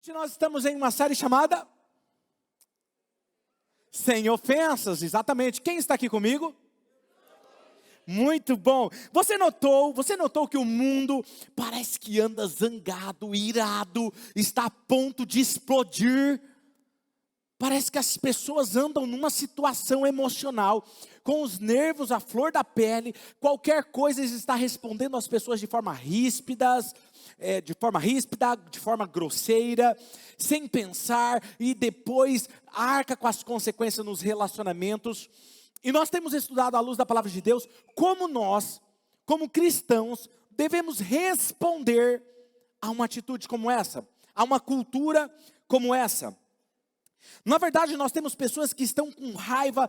Hoje nós estamos em uma série chamada Sem Ofensas, exatamente. Quem está aqui comigo? Muito bom. Você notou que o mundo parece que anda zangado, irado, está a ponto de explodir. Parece que as pessoas andam numa situação emocional, com os nervos à flor da pele, qualquer coisa está respondendo às pessoas de forma ríspida, de forma grosseira, sem pensar, e depois arca com as consequências nos relacionamentos. E nós temos estudado à luz da palavra de Deus, como nós, como cristãos, devemos responder a uma atitude como essa, a uma cultura como essa. Na verdade, nós temos pessoas que estão com raiva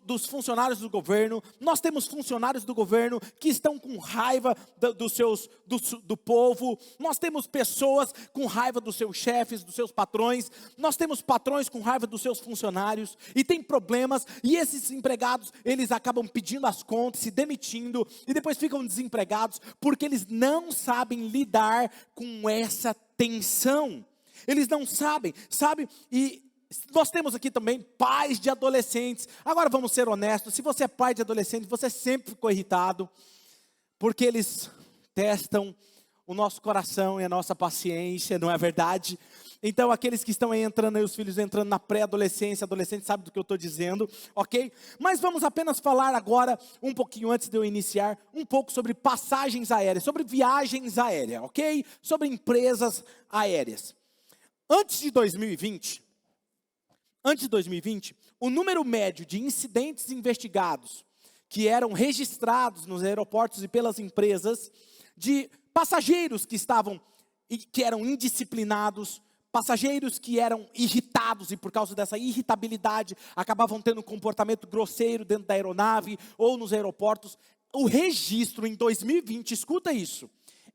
dos funcionários do governo. Nós temos funcionários do governo que estão com raiva do povo. Nós temos pessoas com raiva dos seus chefes, dos seus patrões. Nós temos patrões com raiva dos seus funcionários. E tem problemas, e esses empregados, eles acabam pedindo as contas, se demitindo, e depois ficam desempregados, porque eles não sabem lidar com essa tensão. Eles não sabem, sabe? E nós temos aqui também pais de adolescentes. Agora vamos ser honestos, se você é pai de adolescente, você sempre ficou irritado, porque eles testam o nosso coração e a nossa paciência, não é verdade? Então aqueles que estão aí entrando, aí os filhos entrando na pré-adolescência, adolescente sabe do que eu estou dizendo, ok? Mas vamos apenas falar agora, um pouquinho antes de eu iniciar, um pouco sobre passagens aéreas, sobre viagens aéreas, ok? Sobre empresas aéreas. Antes de 2020, o número médio de incidentes investigados que eram registrados nos aeroportos e pelas empresas, de passageiros que eram indisciplinados, passageiros que eram irritados e por causa dessa irritabilidade acabavam tendo um comportamento grosseiro dentro da aeronave ou nos aeroportos, o registro em 2020, escuta isso,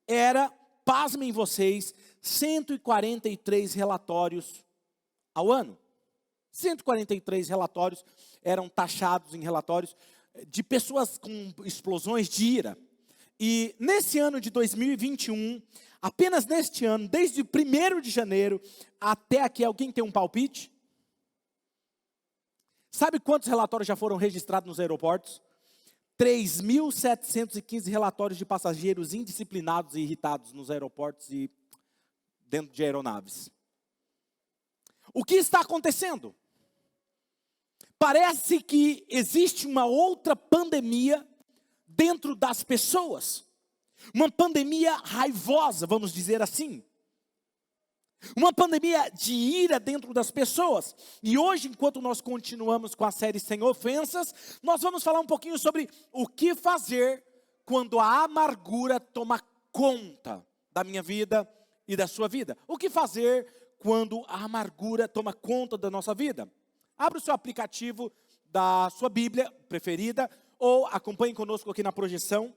era, pasmem vocês, 143 relatórios ao ano. 143 relatórios eram taxados em relatórios de pessoas com explosões de ira. E nesse ano de 2021, apenas neste ano, desde o 1º de janeiro até aqui, alguém tem um palpite? Sabe quantos relatórios já foram registrados nos aeroportos? 3.715 relatórios de passageiros indisciplinados e irritados nos aeroportos e dentro de aeronaves. O que está acontecendo? Parece que existe uma outra pandemia dentro das pessoas. Uma pandemia raivosa, vamos dizer assim. Uma pandemia de ira dentro das pessoas. E hoje, enquanto nós continuamos com a série Sem Ofensas, nós vamos falar um pouquinho sobre o que fazer quando a amargura toma conta da minha vida e da sua vida. O que fazer quando a amargura toma conta da nossa vida? Abra o seu aplicativo da sua Bíblia preferida ou acompanhe conosco aqui na projeção.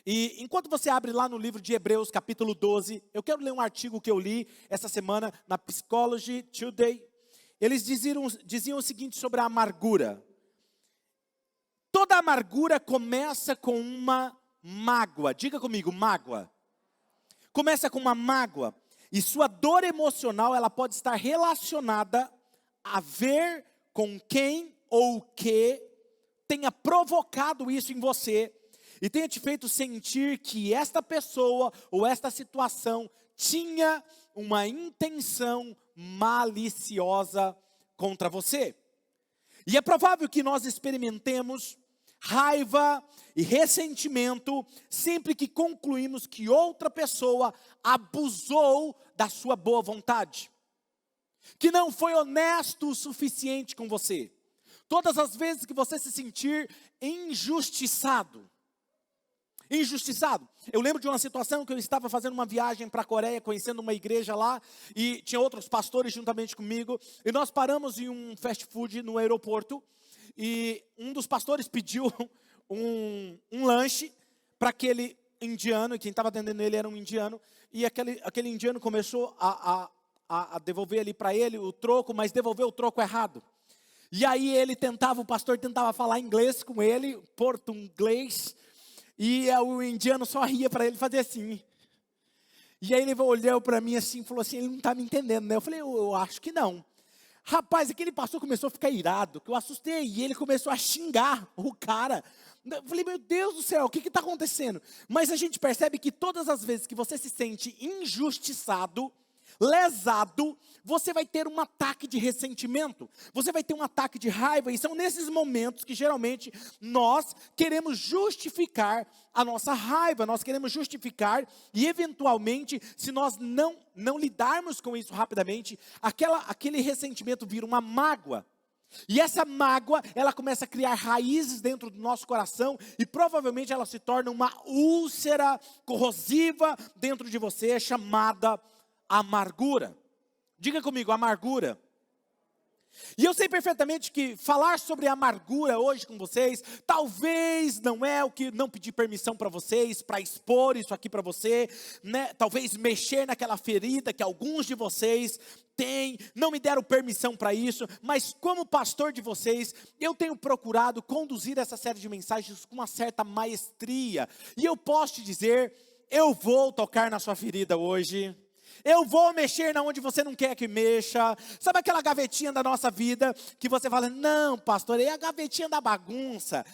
E enquanto você abre lá no livro de Hebreus, capítulo 12, eu quero ler um artigo que eu li essa semana na Psychology Today. Eles diziam o seguinte sobre a amargura. Toda amargura começa com uma mágoa. Diga comigo, mágoa. Começa com uma mágoa. E sua dor emocional, ela pode estar relacionada a ver com quem ou o que tenha provocado isso em você e tenha te feito sentir que esta pessoa ou esta situação tinha uma intenção maliciosa contra você. E é provável que nós experimentemos raiva e ressentimento sempre que concluímos que outra pessoa abusou da sua boa vontade, que não foi honesto o suficiente com você. Todas as vezes que você se sentir injustiçado. Eu lembro de uma situação que eu estava fazendo uma viagem para a Coreia, conhecendo uma igreja lá, e tinha outros pastores juntamente comigo, e nós paramos em um fast food no aeroporto, e um dos pastores pediu um lanche para aquele indiano, e quem estava atendendo ele era um indiano, e aquele indiano começou a devolver ali para ele o troco, mas devolveu o troco errado. E aí o pastor tentava falar inglês com ele, português, e o indiano só ria para ele fazer assim. E aí ele olhou para mim assim e falou assim, ele não está me entendendo, né? Eu falei, eu acho que não. Rapaz, aquele pastor começou a ficar irado, que eu assustei, e ele começou a xingar o cara. Eu falei, meu Deus do céu, o que está acontecendo? Mas a gente percebe que todas as vezes que você se sente injustiçado, lesado, você vai ter um ataque de ressentimento, você vai ter um ataque de raiva, e são nesses momentos que geralmente nós queremos justificar a nossa raiva, nós queremos justificar, e eventualmente, se nós não lidarmos com isso rapidamente, aquele ressentimento vira uma mágoa. E essa mágoa, ela começa a criar raízes dentro do nosso coração, e provavelmente ela se torna uma úlcera corrosiva dentro de você, chamada amargura. Diga comigo, amargura. E eu sei perfeitamente que falar sobre amargura hoje com vocês, talvez não é o que não pedir permissão para vocês, para expor isso aqui para você, né? Talvez mexer naquela ferida que alguns de vocês têm, não me deram permissão para isso, mas como pastor de vocês, eu tenho procurado conduzir essa série de mensagens com uma certa maestria, e eu posso te dizer, eu vou tocar na sua ferida hoje. Eu vou mexer na onde você não quer que mexa. Sabe aquela gavetinha da nossa vida que você fala, não pastor, é a gavetinha da bagunça.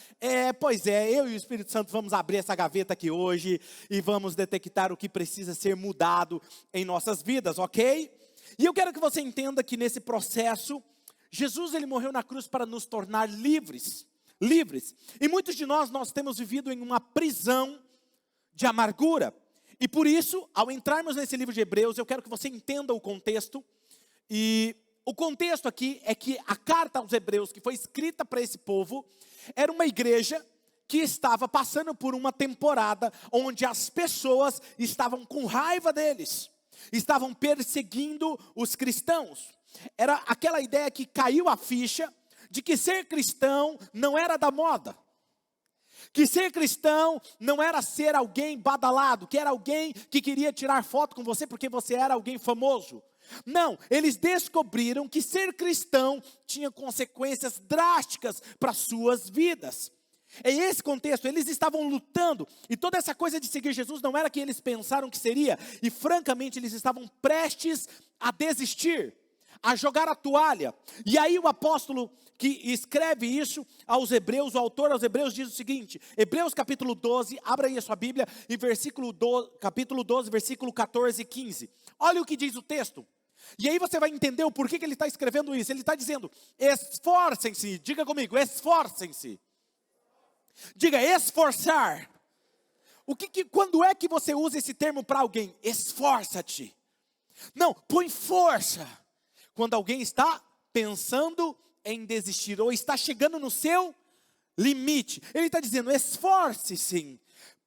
Pois é, eu e o Espírito Santo vamos abrir essa gaveta aqui hoje e vamos detectar o que precisa ser mudado em nossas vidas, ok? E eu quero que você entenda que nesse processo, Jesus ele morreu na cruz para nos tornar livres. E muitos de nós temos vivido em uma prisão de amargura. E por isso, ao entrarmos nesse livro de Hebreus, eu quero que você entenda o contexto. E o contexto aqui é que a carta aos Hebreus, que foi escrita para esse povo, era uma igreja que estava passando por uma temporada onde as pessoas estavam com raiva deles, estavam perseguindo os cristãos. Era aquela ideia que caiu a ficha de que ser cristão não era da moda. Que ser cristão não era ser alguém badalado, que era alguém que queria tirar foto com você porque você era alguém famoso. Não, eles descobriram que ser cristão tinha consequências drásticas para suas vidas. Em esse contexto, eles estavam lutando, e toda essa coisa de seguir Jesus não era o que eles pensaram que seria, e francamente eles estavam prestes a desistir, a jogar a toalha. E aí o apóstolo que escreve isso aos Hebreus, o autor aos Hebreus diz o seguinte, Hebreus capítulo 12, abra aí a sua Bíblia, em capítulo 12, versículo 14 e 15. Olha o que diz o texto. E aí você vai entender o porquê que ele está escrevendo isso. Ele está dizendo, esforcem-se, diga comigo, esforcem-se. Diga, esforçar. Quando é que você usa esse termo para alguém? Esforça-te. Não, põe força. Quando alguém está pensando em desistir, ou está chegando no seu limite. Ele está dizendo, esforce-se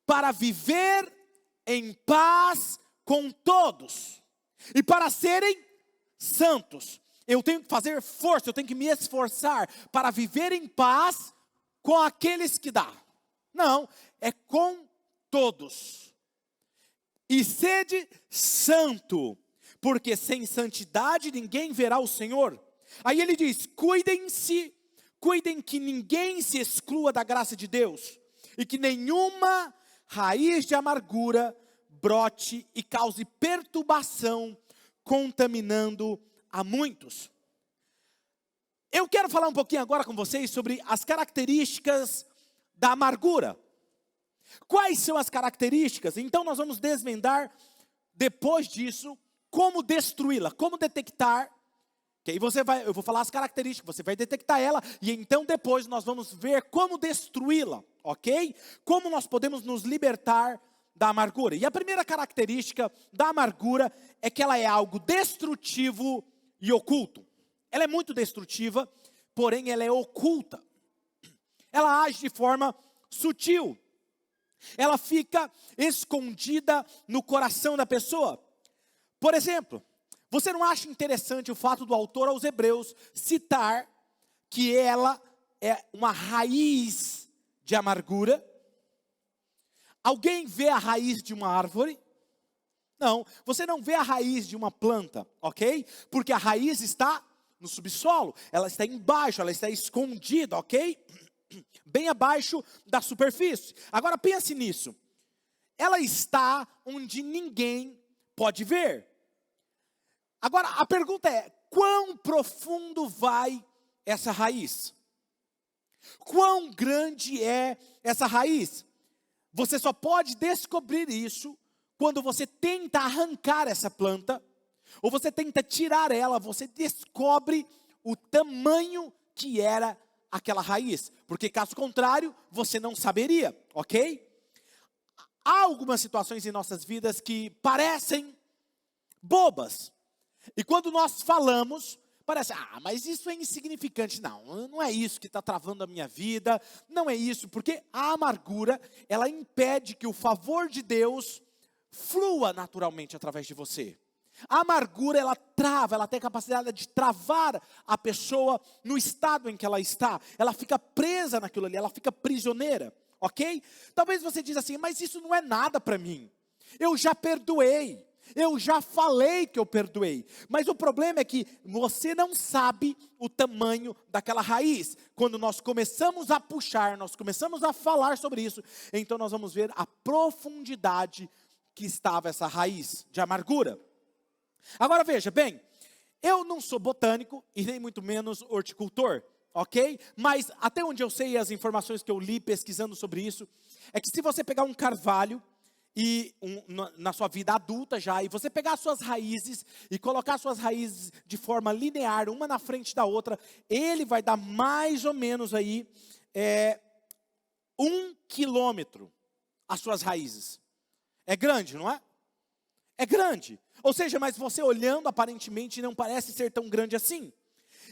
para viver em paz com todos. E para serem santos. Eu tenho que fazer força, eu tenho que me esforçar para viver em paz com aqueles que dá. Não, é com todos. E sede santo, porque sem santidade ninguém verá o Senhor. Aí ele diz, cuidem que ninguém se exclua da graça de Deus, e que nenhuma raiz de amargura brote e cause perturbação, contaminando a muitos. Eu quero falar um pouquinho agora com vocês sobre as características da amargura. Quais são as características? Então nós vamos desvendar, depois disso, como destruí-la, como detectar. Que aí eu vou falar as características, você vai detectar ela, e então depois nós vamos ver como destruí-la, ok? Como nós podemos nos libertar da amargura. E a primeira característica da amargura é que ela é algo destrutivo e oculto. Ela é muito destrutiva, porém ela é oculta. Ela age de forma sutil. Ela fica escondida no coração da pessoa. Por exemplo, você não acha interessante o fato do autor aos Hebreus citar que ela é uma raiz de amargura? Alguém vê a raiz de uma árvore? Não, você não vê a raiz de uma planta, ok? Porque a raiz está no subsolo, ela está embaixo, ela está escondida, ok? Bem abaixo da superfície. Agora pense nisso. Ela está onde ninguém pode ver. Agora, a pergunta é, quão profundo vai essa raiz? Quão grande é essa raiz? Você só pode descobrir isso quando você tenta arrancar essa planta, ou você tenta tirar ela, você descobre o tamanho que era aquela raiz. Porque caso contrário, você não saberia, ok? Há algumas situações em nossas vidas que parecem bobas. E quando nós falamos, parece, mas isso é insignificante. Não, não é isso que está travando a minha vida. Não é isso, porque a amargura, ela impede que o favor de Deus flua naturalmente através de você. A amargura, ela trava, ela tem a capacidade de travar a pessoa no estado em que ela está. Ela fica presa naquilo ali, ela fica prisioneira, ok? Talvez você diz assim, mas isso não é nada para mim. Eu já perdoei. Eu já falei que eu perdoei, mas o problema é que você não sabe o tamanho daquela raiz. Quando nós começamos a puxar, nós começamos a falar sobre isso, então nós vamos ver a profundidade que estava essa raiz de amargura. Agora veja, bem, eu não sou botânico e nem muito menos horticultor, ok? Mas até onde eu sei, as informações que eu li pesquisando sobre isso, é que se você pegar um carvalho, e na sua vida adulta já, e você pegar as suas raízes e colocar as suas raízes de forma linear, uma na frente da outra, ele vai dar mais ou menos aí 1 quilômetro as suas raízes. É grande, não é? É grande. Ou seja, mas você olhando aparentemente não parece ser tão grande assim.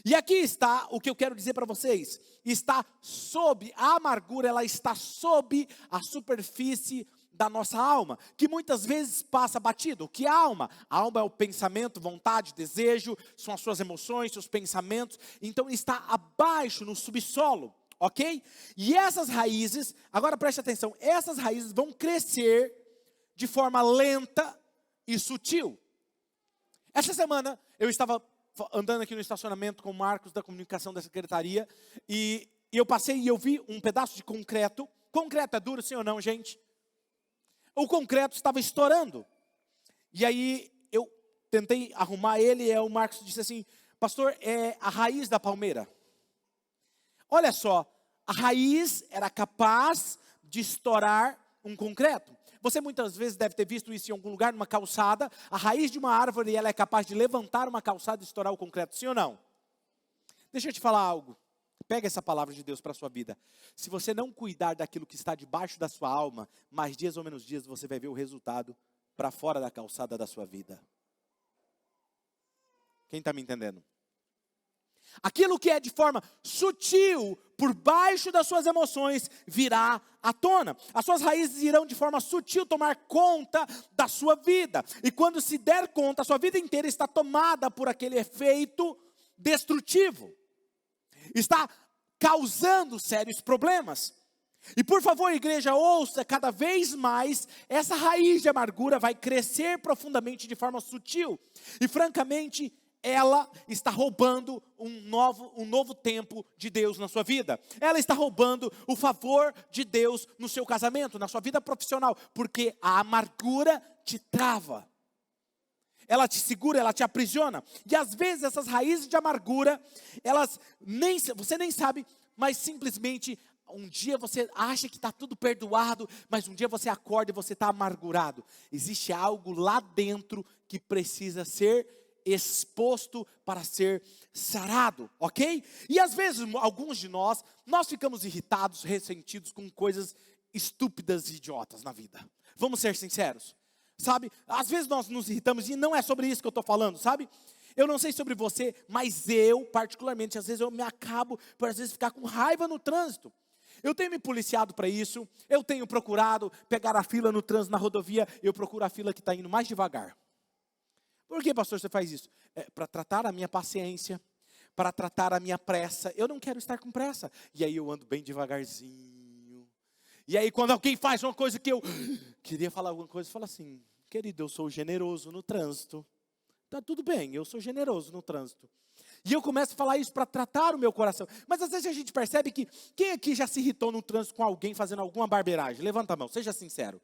E aqui está o que eu quero dizer para vocês. Está sob, a amargura, ela está sob a superfície da nossa alma, que muitas vezes passa batido. O que é a alma? A alma é o pensamento, vontade, desejo, são as suas emoções, seus pensamentos. Então está abaixo, no subsolo, ok? E essas raízes, agora preste atenção, essas raízes vão crescer de forma lenta e sutil. Essa semana eu estava andando aqui no estacionamento com o Marcos da comunicação da secretaria, e eu passei e eu vi um pedaço de concreto. Concreto é duro, sim ou não, gente? O concreto estava estourando. E aí eu tentei arrumar ele, e o Marcos disse assim, pastor, é a raiz da palmeira. Olha só, a raiz era capaz de estourar um concreto. Você muitas vezes deve ter visto isso em algum lugar, numa calçada. A raiz de uma árvore, ela é capaz de levantar uma calçada e estourar o concreto, sim ou não? Deixa eu te falar algo. Pega essa palavra de Deus para a sua vida. Se você não cuidar daquilo que está debaixo da sua alma, mais dias ou menos dias você vai ver o resultado para fora da calçada da sua vida. Quem está me entendendo? Aquilo que é de forma sutil, por baixo das suas emoções, virá à tona. As suas raízes irão de forma sutil tomar conta da sua vida. E quando se der conta, a sua vida inteira está tomada por aquele efeito destrutivo. Está causando sérios problemas. E por favor, igreja, ouça, cada vez mais, essa raiz de amargura vai crescer profundamente de forma sutil. E francamente, ela está roubando um novo tempo de Deus na sua vida. Ela está roubando o favor de Deus no seu casamento, na sua vida profissional. Porque a amargura te trava. Ela te segura, ela te aprisiona. E às vezes essas raízes de amargura, você nem sabe, mas simplesmente um dia você acha que está tudo perdoado, mas um dia você acorda e você está amargurado. Existe algo lá dentro que precisa ser exposto para ser sarado, ok? E às vezes, alguns de nós ficamos irritados, ressentidos com coisas estúpidas e idiotas na vida. Vamos ser sinceros, sabe? Às vezes nós nos irritamos e não é sobre isso que eu estou falando, sabe? Eu não sei sobre você, mas eu, particularmente, às vezes eu me acabo por às vezes ficar com raiva no trânsito. Eu tenho me policiado para isso, eu tenho procurado pegar a fila no trânsito, na rodovia, eu procuro a fila que está indo mais devagar. Por que, pastor, você faz isso? É para tratar a minha paciência, para tratar a minha pressa. Eu não quero estar com pressa. E aí eu ando bem devagarzinho. E aí quando alguém faz uma coisa que eu queria falar alguma coisa, eu falo assim, querido, eu sou generoso no trânsito. Tá tudo bem, eu sou generoso no trânsito. E eu começo a falar isso para tratar o meu coração. Mas às vezes a gente percebe que, quem aqui já se irritou no trânsito com alguém fazendo alguma barbeiragem? Levanta a mão, seja sincero.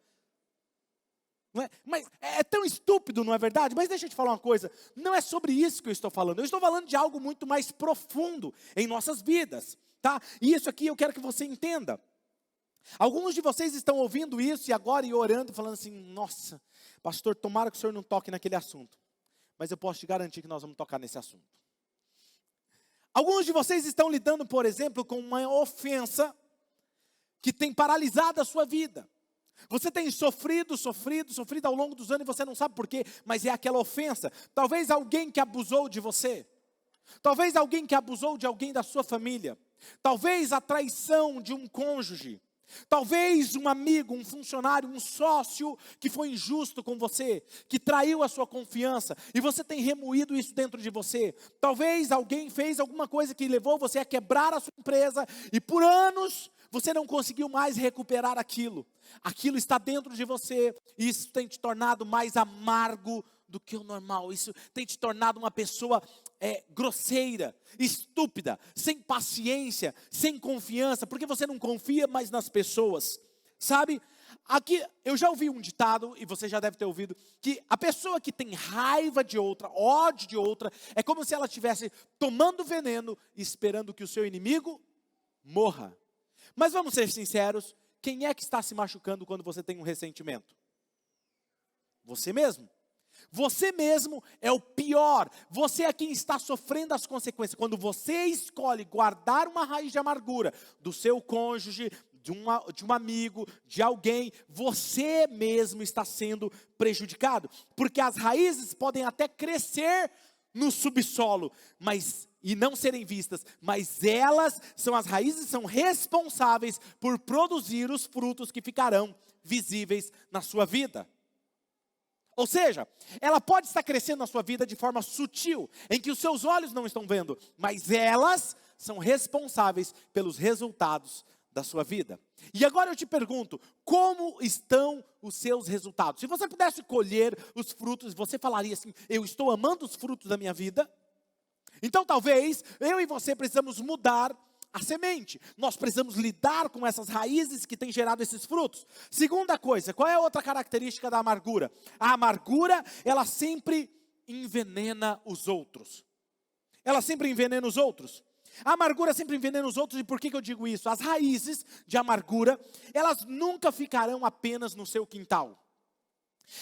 Não é? Mas é tão estúpido, não é verdade? Mas deixa eu te falar uma coisa, não é sobre isso que eu estou falando. Eu estou falando de algo muito mais profundo em nossas vidas, tá? E isso aqui eu quero que você entenda. Alguns de vocês estão ouvindo isso e agora e orando, falando assim, nossa, pastor, tomara que o senhor não toque naquele assunto. Mas eu posso te garantir que nós vamos tocar nesse assunto. Alguns de vocês estão lidando, por exemplo, com uma ofensa que tem paralisado a sua vida. Você tem sofrido ao longo dos anos e você não sabe por quê, mas é aquela ofensa. Talvez alguém que abusou de você. Talvez alguém que abusou de alguém da sua família. Talvez a traição de um cônjuge. Talvez um amigo, um funcionário, um sócio que foi injusto com você, que traiu a sua confiança e você tem remoído isso dentro de você. Talvez alguém fez alguma coisa que levou você a quebrar a sua empresa e por anos você não conseguiu mais recuperar aquilo. Aquilo está dentro de você e isso tem te tornado mais amargo do que o normal. Isso tem te tornado uma pessoa grosseira, estúpida, sem paciência, sem confiança, porque você não confia mais nas pessoas, sabe? Aqui eu já ouvi um ditado, e você já deve ter ouvido, que a pessoa que tem raiva de outra, ódio de outra, é como se ela estivesse tomando veneno e esperando que o seu inimigo morra. Mas vamos ser sinceros, quem é que está se machucando quando você tem um ressentimento? Você mesmo. Você mesmo é o pior, você é quem está sofrendo as consequências. Quando você escolhe guardar uma raiz de amargura do seu cônjuge, de um amigo, de alguém, você mesmo está sendo prejudicado. Porque as raízes podem até crescer no subsolo, e não serem vistas, mas elas são as raízes, são responsáveis por produzir os frutos que ficarão visíveis na sua vida. Ou seja, ela pode estar crescendo na sua vida de forma sutil, em que os seus olhos não estão vendo, mas elas são responsáveis pelos resultados da sua vida. E agora eu te pergunto, como estão os seus resultados? Se você pudesse colher os frutos, você falaria assim, eu estou amando os frutos da minha vida? Então talvez eu e você precisamos mudar a semente. Nós precisamos lidar com essas raízes que têm gerado esses frutos. Segunda coisa, qual é a outra característica da amargura? A amargura, ela sempre envenena os outros. Ela sempre envenena os outros. A amargura sempre envenena os outros, e por que eu digo isso? As raízes de amargura, elas nunca ficarão apenas no seu quintal.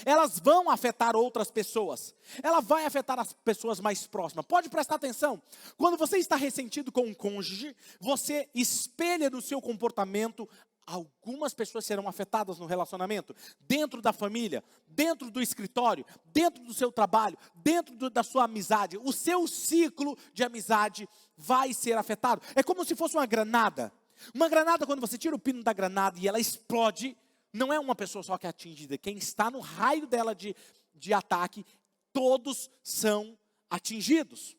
Elas vão afetar outras pessoas. Ela vai afetar as pessoas mais próximas. Pode prestar atenção. Quando você está ressentido com um cônjuge, você espelha no seu comportamento. Algumas pessoas serão afetadas no relacionamento. Dentro da família, dentro do escritório, dentro do seu trabalho, dentro da sua amizade. O seu ciclo de amizade vai ser afetado. É como se fosse uma granada. Uma granada, quando você tira o pino da granada e ela explode, não é uma pessoa só que é atingida. Quem está no raio dela de ataque, todos são atingidos.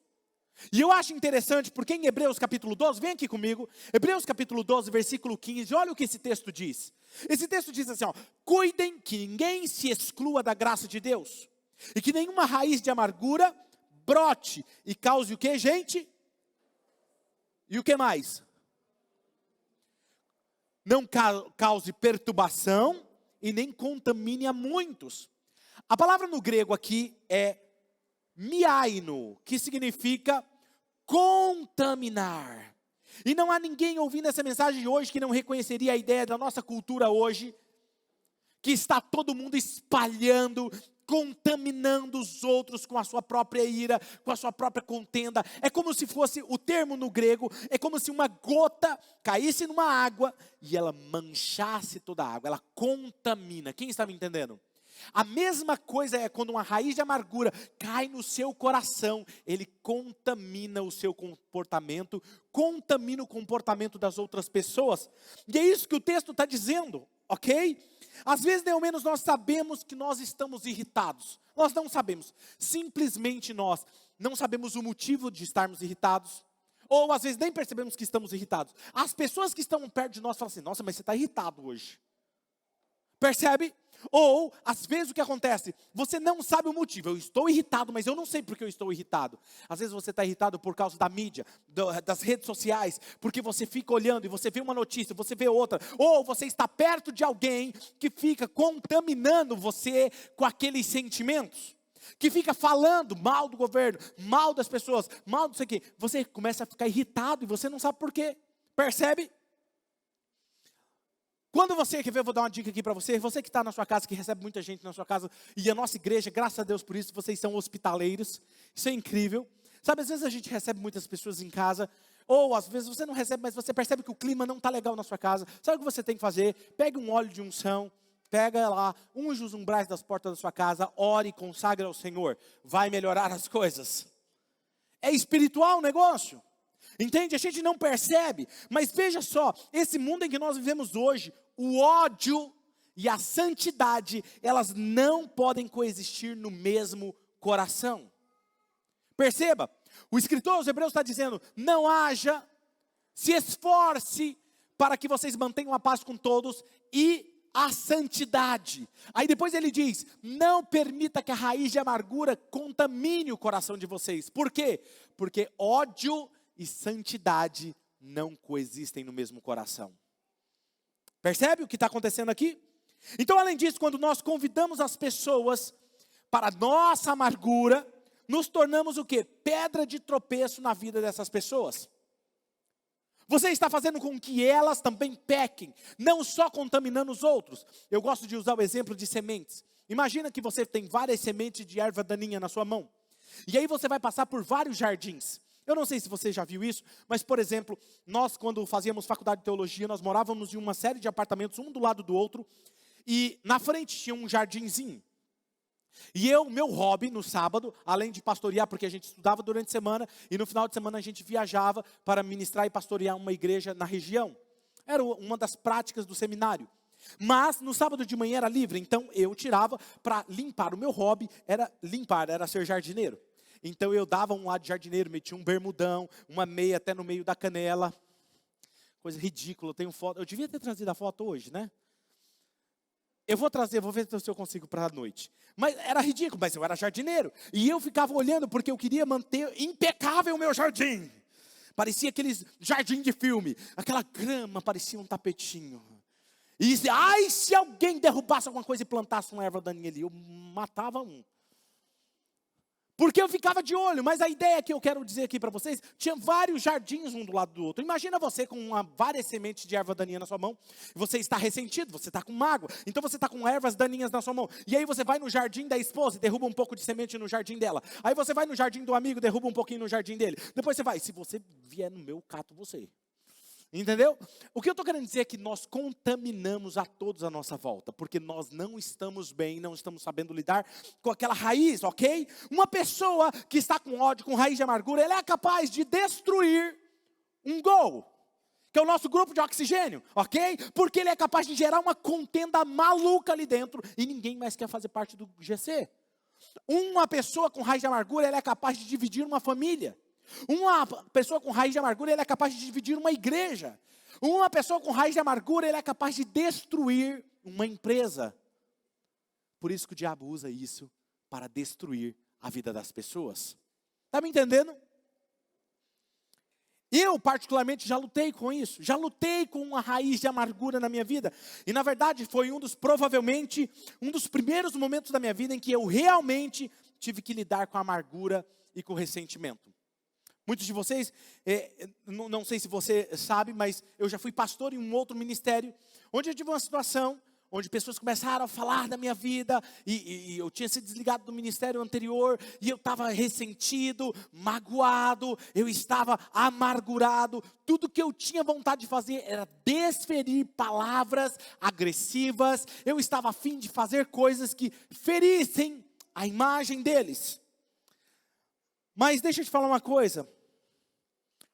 E eu acho interessante, porque em Hebreus capítulo 12, vem aqui comigo, Hebreus capítulo 12, versículo 15, olha o que esse texto diz. Esse texto diz assim, ó, cuidem que ninguém se exclua da graça de Deus, e que nenhuma raiz de amargura brote e cause o que, gente? E o que mais? Não cause perturbação e nem contamine a muitos. A palavra no grego aqui é miaino, que significa contaminar. E não há ninguém ouvindo essa mensagem de hoje que não reconheceria a ideia da nossa cultura hoje, que está todo mundo espalhando, contaminando os outros com a sua própria ira, com a sua própria contenda. É como se fosse, o termo no grego, é como se uma gota caísse numa água e ela manchasse toda a água, ela contamina. Quem está me entendendo? A mesma coisa é quando uma raiz de amargura cai no seu coração, ele contamina o seu comportamento, contamina o comportamento das outras pessoas. E é isso que o texto está dizendo, ok? Às vezes, nem ao menos, nós sabemos que nós estamos irritados. Nós não sabemos. Simplesmente nós não sabemos o motivo de estarmos irritados. Ou às vezes nem percebemos que estamos irritados. As pessoas que estão perto de nós falam assim, nossa, mas você está irritado hoje. Percebe? Ou, às vezes o que acontece? Você não sabe o motivo. Eu estou irritado, mas eu não sei por que eu estou irritado. Às vezes você está irritado por causa da mídia, das redes sociais, porque você fica olhando e você vê uma notícia, você vê outra. Ou você está perto de alguém que fica contaminando você com aqueles sentimentos. Que fica falando mal do governo, mal das pessoas, mal do sei o quê. Você começa a ficar irritado e você não sabe por quê. Percebe? Quando você, quer ver, eu vou dar uma dica aqui para você. Você que está na sua casa, que recebe muita gente na sua casa. E a nossa igreja, graças a Deus por isso, vocês são hospitaleiros. Isso é incrível. Sabe, às vezes a gente recebe muitas pessoas em casa. Ou às vezes você não recebe, mas você percebe que o clima não está legal na sua casa. Sabe o que você tem que fazer? Pegue um óleo de unção. Pega lá, unge os umbrais das portas da sua casa. Ore e consagre ao Senhor. Vai melhorar as coisas. É espiritual o negócio. Entende? A gente não percebe, mas veja só, esse mundo em que nós vivemos hoje, o ódio e a santidade, elas não podem coexistir no mesmo coração. Perceba, o escritor aos Hebreus está dizendo, não haja, se esforce para que vocês mantenham a paz com todos e a santidade. Aí depois ele diz, não permita que a raiz de amargura contamine o coração de vocês. Por quê? Porque ódio e santidade não coexistem no mesmo coração. Percebe o que está acontecendo aqui? Então, além disso, quando nós convidamos as pessoas para a nossa amargura, nos tornamos o quê? Pedra de tropeço na vida dessas pessoas. Você está fazendo com que elas também pequem, não só contaminando os outros. Eu gosto de usar o exemplo de sementes. Imagina que você tem várias sementes de erva daninha na sua mão. E aí você vai passar por vários jardins. Eu não sei se você já viu isso, mas, por exemplo, nós quando fazíamos faculdade de teologia, nós morávamos em uma série de apartamentos, um do lado do outro, e na frente tinha um jardinzinho. E meu hobby no sábado, além de pastorear, porque a gente estudava durante a semana, e no final de semana a gente viajava para ministrar e pastorear uma igreja na região. Era uma das práticas do seminário. Mas no sábado de manhã era livre, então eu tirava para limpar. O meu hobby era limpar, era ser jardineiro. Então eu dava um lado de jardineiro, metia um bermudão, uma meia até no meio da canela. Coisa ridícula, eu tenho foto. Eu devia ter trazido a foto hoje, né? Eu vou trazer, vou ver se eu consigo para a noite. Mas era ridículo, mas eu era jardineiro. E eu ficava olhando porque eu queria manter impecável o meu jardim. Parecia aqueles jardim de filme. Aquela grama parecia um tapetinho. E se alguém derrubasse alguma coisa e plantasse uma erva daninha ali, eu matava um. Porque eu ficava de olho, mas a ideia que eu quero dizer aqui para vocês, tinha vários jardins um do lado do outro. Imagina você com várias sementes de erva daninha na sua mão, você está ressentido, você está com mágoa, então você está com ervas daninhas na sua mão. E aí você vai no jardim da esposa e derruba um pouco de semente no jardim dela. Aí você vai no jardim do amigo, derruba um pouquinho no jardim dele. Depois você vai, se você vier no meu, cato você. Entendeu? O que eu estou querendo dizer é que nós contaminamos a todos à nossa volta, porque nós não estamos bem, não estamos sabendo lidar com aquela raiz, ok? Uma pessoa que está com ódio, com raiz de amargura, ela é capaz de destruir um gol, que é o nosso grupo de oxigênio, ok? Porque ele é capaz de gerar uma contenda maluca ali dentro e ninguém mais quer fazer parte do GC. Uma pessoa com raiz de amargura, ela é capaz de dividir uma família. Uma pessoa com raiz de amargura, ela é capaz de dividir uma igreja. Uma pessoa com raiz de amargura, ela é capaz de destruir uma empresa. Por isso que o diabo usa isso para destruir a vida das pessoas. Está me entendendo? Eu, particularmente, já lutei com isso. Já lutei com uma raiz de amargura na minha vida. E, na verdade, foi provavelmente, um dos primeiros momentos da minha vida em que eu realmente tive que lidar com a amargura e com o ressentimento. Muitos de vocês, não sei se você sabe, mas eu já fui pastor em um outro ministério, onde eu tive uma situação, onde pessoas começaram a falar da minha vida, e eu tinha sido desligado do ministério anterior, e eu estava ressentido, magoado, eu estava amargurado, tudo que eu tinha vontade de fazer era desferir palavras agressivas, eu estava a fim de fazer coisas que ferissem a imagem deles. Mas deixa eu te falar uma coisa,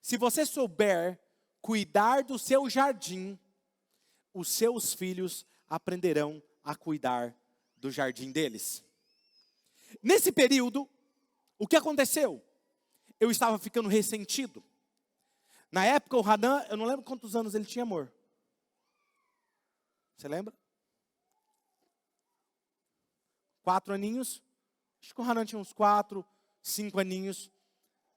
se você souber cuidar do seu jardim, os seus filhos aprenderão a cuidar do jardim deles. Nesse período, o que aconteceu? Eu estava ficando ressentido. Na época, o Hanan, eu não lembro quantos anos ele tinha, amor. Você lembra? 4 aninhos. Acho que o Hanan tinha uns 4, 5 aninhos.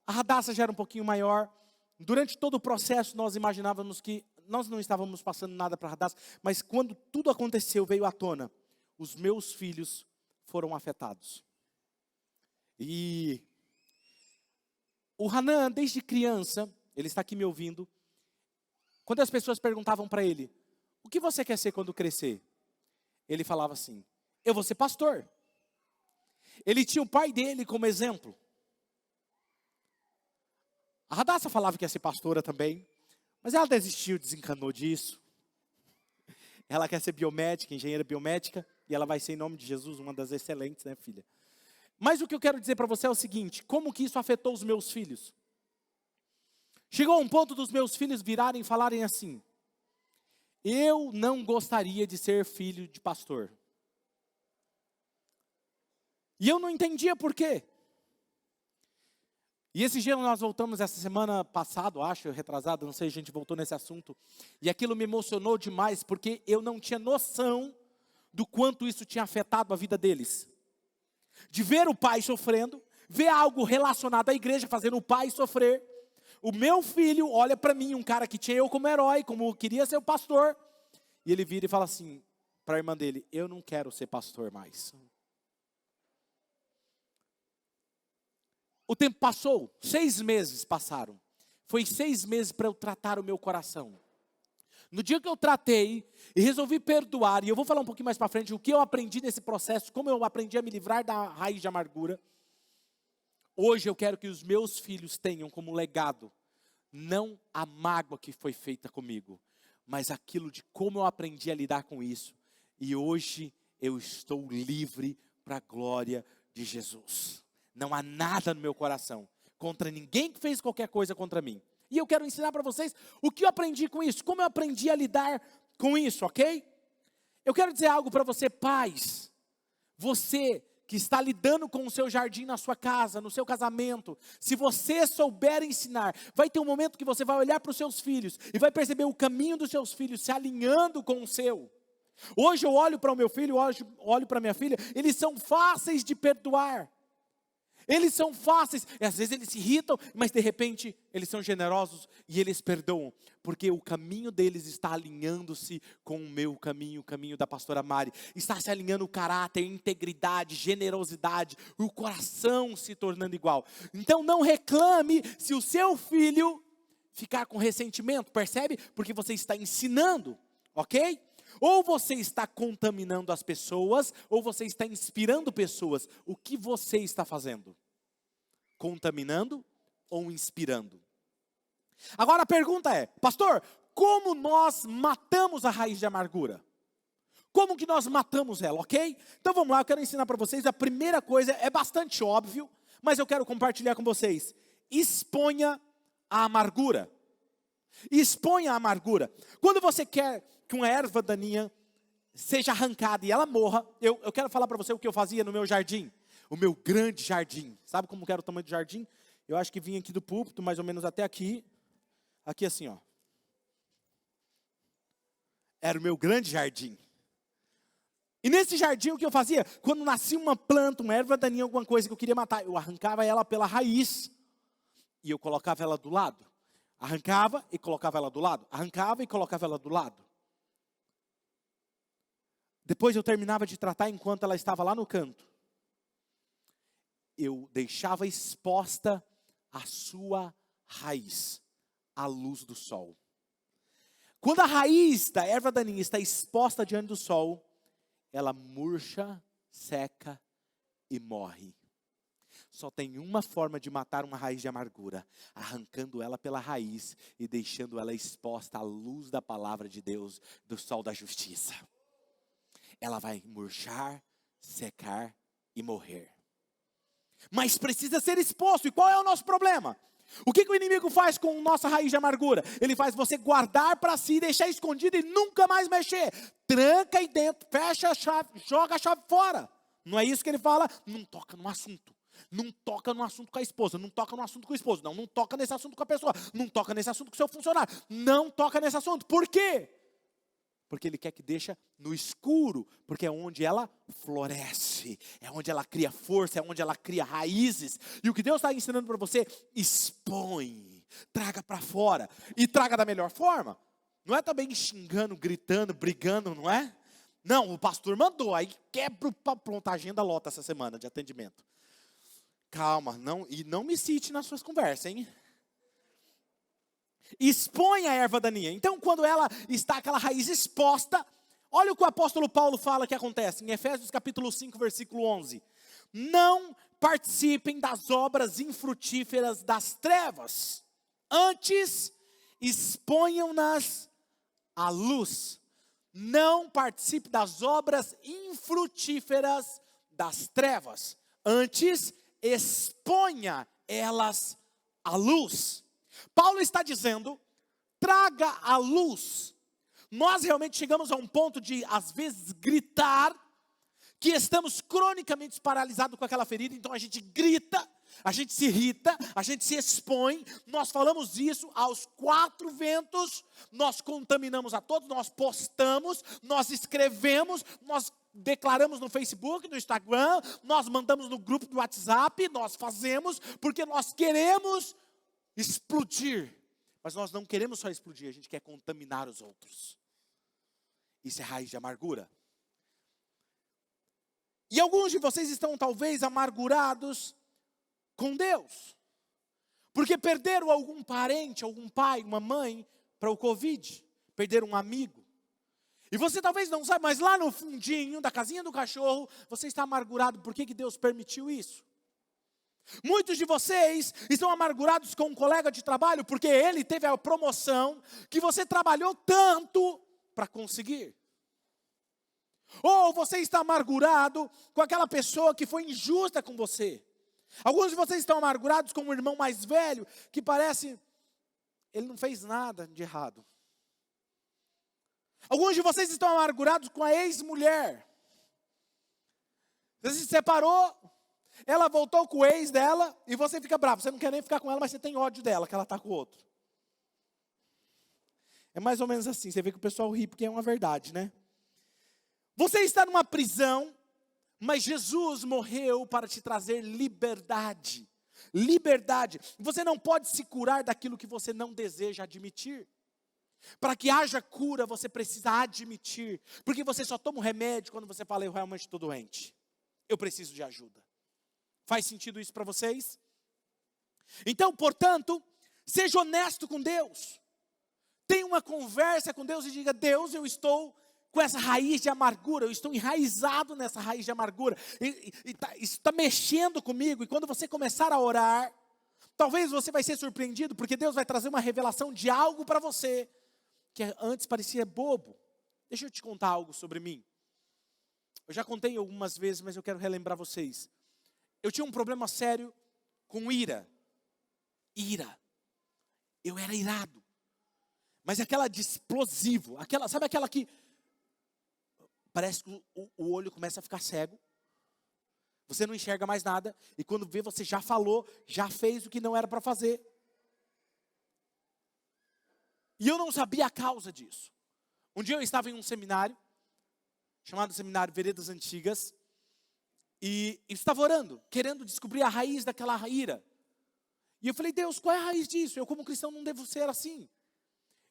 A Radassa já era um pouquinho maior. Durante todo o processo nós imaginávamos que nós não estávamos passando nada para a Radassa, mas quando tudo aconteceu, veio à tona, os meus filhos foram afetados. E o Hanan, desde criança, ele está aqui me ouvindo, quando as pessoas perguntavam para ele, o que você quer ser quando crescer? Ele falava assim, eu vou ser pastor. Ele tinha o pai dele como exemplo. A Radassa falava que ia ser pastora também, mas ela desistiu, desencanou disso. Ela quer ser biomédica, engenheira biomédica, e ela vai ser, em nome de Jesus, uma das excelentes, né, filha? Mas o que eu quero dizer para você é o seguinte, como que isso afetou os meus filhos? Chegou um ponto dos meus filhos virarem e falarem assim, eu não gostaria de ser filho de pastor. E eu não entendia por quê. E esse dia nós voltamos, essa semana passada, acho, retrasada, não sei, a gente voltou nesse assunto. E aquilo me emocionou demais, porque eu não tinha noção do quanto isso tinha afetado a vida deles. De ver o pai sofrendo, ver algo relacionado à igreja, fazendo o pai sofrer. O meu filho olha para mim, um cara que tinha eu como herói, como queria ser o pastor. E ele vira e fala assim, para a irmã dele, eu não quero ser pastor mais. O tempo passou, 6 meses passaram. Foi 6 meses para eu tratar o meu coração. No dia que eu tratei e resolvi perdoar, e eu vou falar um pouquinho mais para frente o que eu aprendi nesse processo, como eu aprendi a me livrar da raiz de amargura. Hoje eu quero que os meus filhos tenham como legado, não a mágoa que foi feita comigo, mas aquilo de como eu aprendi a lidar com isso. E hoje eu estou livre para a glória de Jesus. Não há nada no meu coração contra ninguém que fez qualquer coisa contra mim. E eu quero ensinar para vocês o que eu aprendi com isso, como eu aprendi a lidar com isso, ok? Eu quero dizer algo para você, pais. Você que está lidando com o seu jardim na sua casa, no seu casamento, se você souber ensinar, vai ter um momento que você vai olhar para os seus filhos e vai perceber o caminho dos seus filhos se alinhando com o seu. Hoje eu olho para o meu filho, olho para a minha filha, eles são fáceis de perdoar. Eles são fáceis, e às vezes eles se irritam, mas de repente eles são generosos e eles perdoam, porque o caminho deles está alinhando-se com o meu caminho, o caminho da pastora Mari, está se alinhando o caráter, integridade, generosidade, o coração se tornando igual. Então não reclame se o seu filho ficar com ressentimento, percebe? Porque você está ensinando, ok? Ou você está contaminando as pessoas, ou você está inspirando pessoas. O que você está fazendo? Contaminando ou inspirando? Agora a pergunta é, pastor, como nós matamos a raiz de amargura? Como que nós matamos ela, ok? Então vamos lá, eu quero ensinar para vocês. A primeira coisa é bastante óbvio, mas eu quero compartilhar com vocês. Exponha a amargura. Exponha a amargura. Quando você quer que uma erva daninha seja arrancada e ela morra, eu quero falar para você o que eu fazia no meu jardim, o meu grande jardim. Sabe como que era o tamanho do jardim? Eu acho que vinha aqui do púlpito, mais ou menos até aqui assim, ó. Era o meu grande jardim. E nesse jardim o que eu fazia? Quando nascia uma planta, uma erva daninha, alguma coisa que eu queria matar, eu arrancava ela pela raiz e eu colocava ela do lado. Arrancava e colocava ela do lado. Arrancava e colocava ela do lado. Depois eu terminava de tratar enquanto ela estava lá no canto. Eu deixava exposta a sua raiz à luz do sol. Quando a raiz da erva daninha está exposta diante do sol, ela murcha, seca e morre. Só tem uma forma de matar uma raiz de amargura, arrancando ela pela raiz e deixando ela exposta à luz da palavra de Deus, do sol da justiça. Ela vai murchar, secar e morrer. Mas precisa ser exposto. E qual é o nosso problema? O que o inimigo faz com nossa raiz de amargura? Ele faz você guardar para si, deixar escondido e nunca mais mexer. Tranca aí dentro, fecha a chave, joga a chave fora. Não é isso que ele fala? Não toca no assunto. Não toca no assunto com a esposa, não toca no assunto com o esposo. Não toca nesse assunto com a pessoa. Não toca nesse assunto com o seu funcionário. Não toca nesse assunto. Por quê? Porque Ele quer que deixa no escuro, porque é onde ela floresce, é onde ela cria força, é onde ela cria raízes. E o que Deus está ensinando para você, expõe, traga para fora, e traga da melhor forma. Não é também xingando, gritando, brigando, não é? Não, o pastor mandou, aí quebra, pronto, a agenda lota essa semana de atendimento. Calma, e não me cite nas suas conversas, hein? Expõe a erva daninha. Então, quando ela está aquela raiz exposta, olha o que o apóstolo Paulo fala que acontece, em Efésios capítulo 5, versículo 11. Não participem das obras infrutíferas das trevas, antes exponham-nas à luz. Não participe das obras infrutíferas das trevas, antes exponha elas à luz. Paulo está dizendo, traga à luz. Nós realmente chegamos a um ponto de, às vezes, gritar, que estamos cronicamente paralisados com aquela ferida, então a gente grita, a gente se irrita, a gente se expõe, nós falamos isso aos quatro ventos, nós contaminamos a todos, nós postamos, nós escrevemos, nós declaramos no Facebook, no Instagram, nós mandamos no grupo do WhatsApp, nós fazemos, porque nós queremos explodir, mas nós não queremos só explodir, a gente quer contaminar os outros. Isso é raiz de amargura. E alguns de vocês estão talvez amargurados com Deus, porque perderam algum parente, algum pai, uma mãe para o Covid, perderam um amigo. E você talvez não saiba, mas lá no fundinho da casinha do cachorro, você está amargurado, por que Deus permitiu isso? Muitos de vocês estão amargurados com um colega de trabalho, porque ele teve a promoção que você trabalhou tanto para conseguir. Ou você está amargurado com aquela pessoa que foi injusta com você. Alguns de vocês estão amargurados com um irmão mais velho, que parece, ele não fez nada de errado. Alguns de vocês estão amargurados com a ex-mulher. Você se separou, ela voltou com o ex dela, e você fica bravo. Você não quer nem ficar com ela, mas você tem ódio dela, que ela está com o outro. É mais ou menos assim, você vê que o pessoal ri, porque é uma verdade, né? Você está numa prisão, mas Jesus morreu para te trazer liberdade. Liberdade. Você não pode se curar daquilo que você não deseja admitir. Para que haja cura, você precisa admitir. Porque você só toma um remédio quando você fala, eu realmente estou doente. Eu preciso de ajuda. Faz sentido isso para vocês? Então, portanto, seja honesto com Deus. Tenha uma conversa com Deus e diga, Deus, eu estou com essa raiz de amargura, eu estou enraizado nessa raiz de amargura, isso está mexendo comigo, e quando você começar a orar, talvez você vai ser surpreendido, porque Deus vai trazer uma revelação de algo para você, que antes parecia bobo. Deixa eu te contar algo sobre mim. Eu já contei algumas vezes, mas eu quero relembrar vocês. Eu tinha um problema sério com ira. Eu era irado. Mas aquela de explosivo, sabe aquela que parece que o olho começa a ficar cego. Você não enxerga mais nada. E quando vê, você já falou, já fez o que não era para fazer. E eu não sabia a causa disso. Um dia eu estava em um seminário, chamado Seminário Veredas Antigas. E eu estava orando, querendo descobrir a raiz daquela ira. E eu falei, Deus, qual é a raiz disso? Eu como cristão não devo ser assim.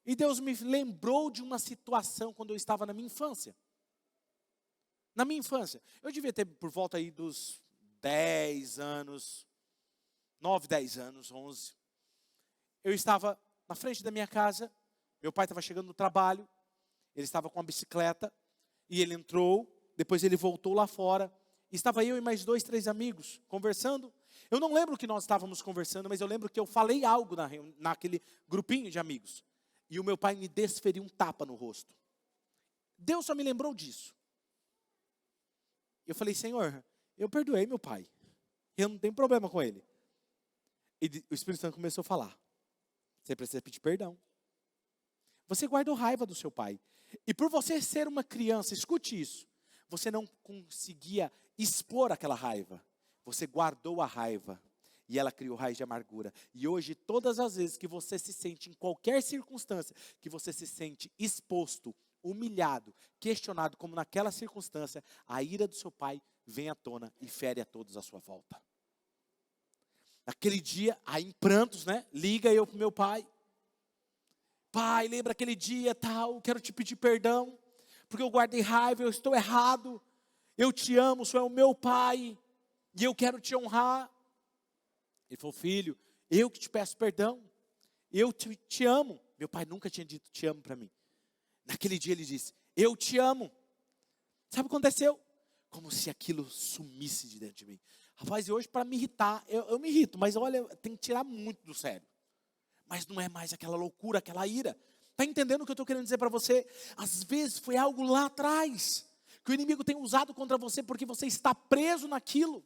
E Deus me lembrou de uma situação quando eu estava na minha infância. Na minha infância, eu devia ter por volta aí dos 10 anos, 9, 10 anos, 11. Eu estava na frente da minha casa, meu pai estava chegando do trabalho, ele estava com a bicicleta, e ele entrou, depois ele voltou lá fora, e estava eu e mais 2, 3 amigos, conversando. Eu não lembro o que nós estávamos conversando, mas eu lembro que eu falei algo naquele grupinho de amigos. E o meu pai me desferiu um tapa no rosto. Deus só me lembrou disso. Eu falei, Senhor, eu perdoei meu pai. Eu não tenho problema com ele. E o Espírito Santo começou a falar. Você precisa pedir perdão. Você guardou raiva do seu pai. E por você ser uma criança, escute isso. Você não conseguia expor aquela raiva. Você guardou a raiva. E ela criou raiz de amargura. E hoje, todas as vezes que você se sente, em qualquer circunstância, que você se sente exposto humilhado, questionado, como naquela circunstância, a ira do seu pai vem à tona e fere a todos à sua volta. Naquele dia, aí em prantos, né? Liga eu para o meu pai. Pai, lembra aquele dia tal, quero te pedir perdão, porque eu guardei raiva, eu estou errado. Eu te amo, o Senhor é o meu pai, e eu quero te honrar. Ele falou, filho, eu que te peço perdão, eu te amo. Meu pai nunca tinha dito te amo para mim. Naquele dia ele disse, eu te amo. Sabe o que aconteceu? Como se aquilo sumisse de dentro de mim. Rapaz, e hoje para me irritar, eu me irrito, mas olha, tem que tirar muito do sério. Mas não é mais aquela loucura, aquela ira. Está entendendo o que eu estou querendo dizer para você? Às vezes foi algo lá atrás, que o inimigo tem usado contra você, porque você está preso naquilo.